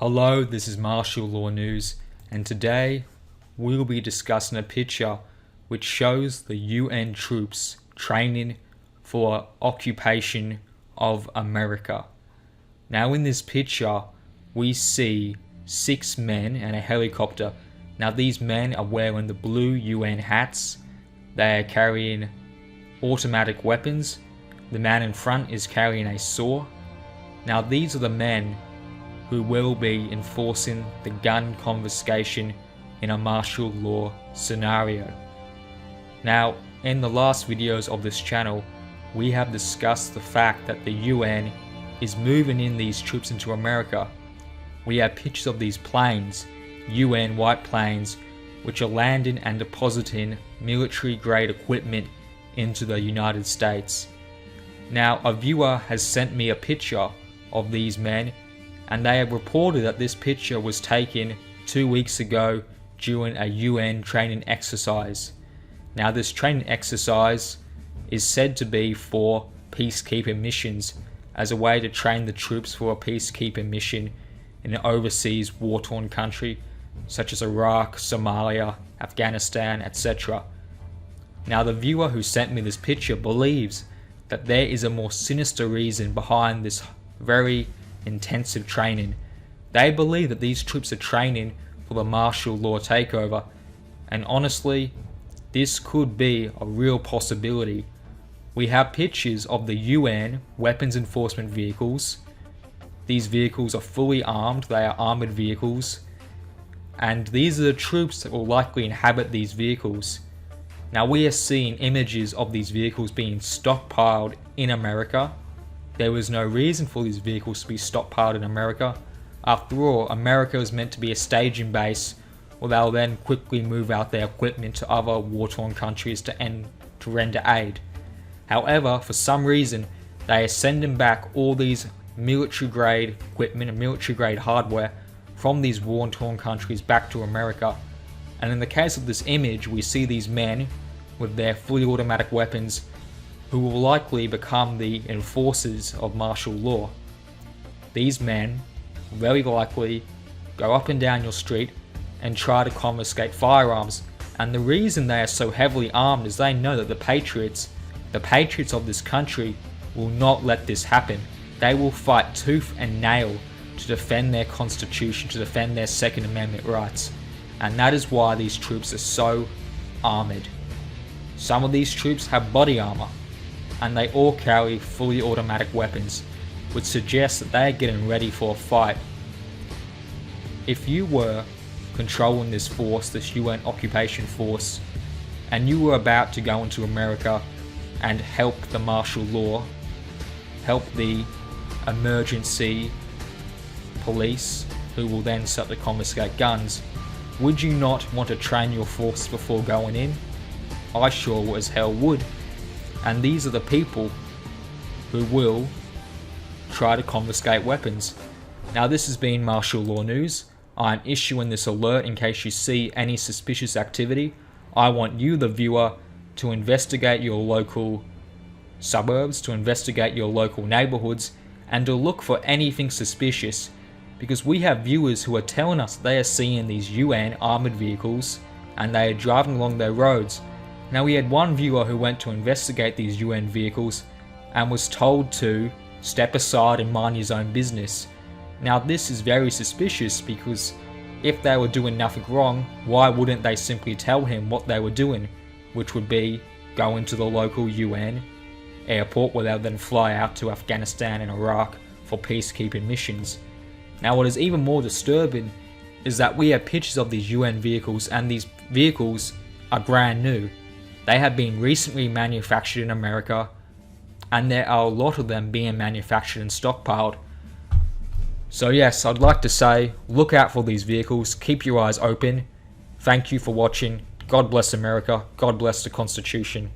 Hello, this is Martial Law News, and today we'll be discussing a picture which shows the UN troops training for occupation of America. Now in this picture, we see 6 men and a helicopter. Now these men are wearing the blue UN hats. They are carrying automatic weapons. The man in front is carrying a saw. Now these are the men who will be enforcing the gun confiscation in a martial law scenario. Now, in the last videos of this channel, we have discussed the fact that the UN is moving in these troops into America. We have pictures of these planes, UN white planes, which are landing and depositing military-grade equipment into the United States. Now, a viewer has sent me a picture of these men, and they have reported that this picture was taken 2 weeks ago during a UN training exercise. Now this training exercise is said to be for peacekeeping missions, as a way to train the troops for a peacekeeping mission in an overseas war-torn country such as Iraq, Somalia, Afghanistan, etc. Now the viewer who sent me this picture believes that there is a more sinister reason behind this very intensive training. They believe that these troops are training for the martial law takeover, and honestly, this could be a real possibility. We have pictures of the UN weapons enforcement vehicles. These vehicles are fully armed, they are armoured vehicles, and these are the troops that will likely inhabit these vehicles. Now we are seeing images of these vehicles being stockpiled in America. There was no reason for these vehicles to be stockpiled in America. After all, America is meant to be a staging base where they'll then quickly move out their equipment to other war-torn countries to render aid. However, for some reason, they are sending back all these military-grade equipment and military-grade hardware from these war-torn countries back to America. And in the case of this image, we see these men with their fully automatic weapons who will likely become the enforcers of martial law. These men will very likely go up and down your street and try to confiscate firearms, and the reason they are so heavily armed is they know that the patriots of this country will not let this happen. They will fight tooth and nail to defend their constitution, to defend their Second Amendment rights, and that is why these troops are so armoured. Some of these troops have body armour, and they all carry fully automatic weapons, which suggests that they are getting ready for a fight. If you were controlling this force, this UN occupation force, and you were about to go into America and help the martial law, help the emergency police who will then start to confiscate guns, would you not want to train your force before going in? I sure as hell would. And these are the people who will try to confiscate weapons. Now this has been Martial Law News. I'm issuing this alert in case you see any suspicious activity. I want you, the viewer, to investigate your local suburbs, to investigate your local neighbourhoods, and to look for anything suspicious, because we have viewers who are telling us they are seeing these UN armoured vehicles and they are driving along their roads. Now we had one viewer who went to investigate these UN vehicles and was told to step aside and mind his own business. Now this is very suspicious, because if they were doing nothing wrong, why wouldn't they simply tell him what they were doing, which would be go into the local UN airport where they'll then fly out to Afghanistan and Iraq for peacekeeping missions. Now what is even more disturbing is that we have pictures of these UN vehicles, and these vehicles are brand new. They have been recently manufactured in America, and there are a lot of them being manufactured and stockpiled. So yes, I'd like to say, look out for these vehicles, keep your eyes open. Thank you for watching. God bless America, God bless the Constitution.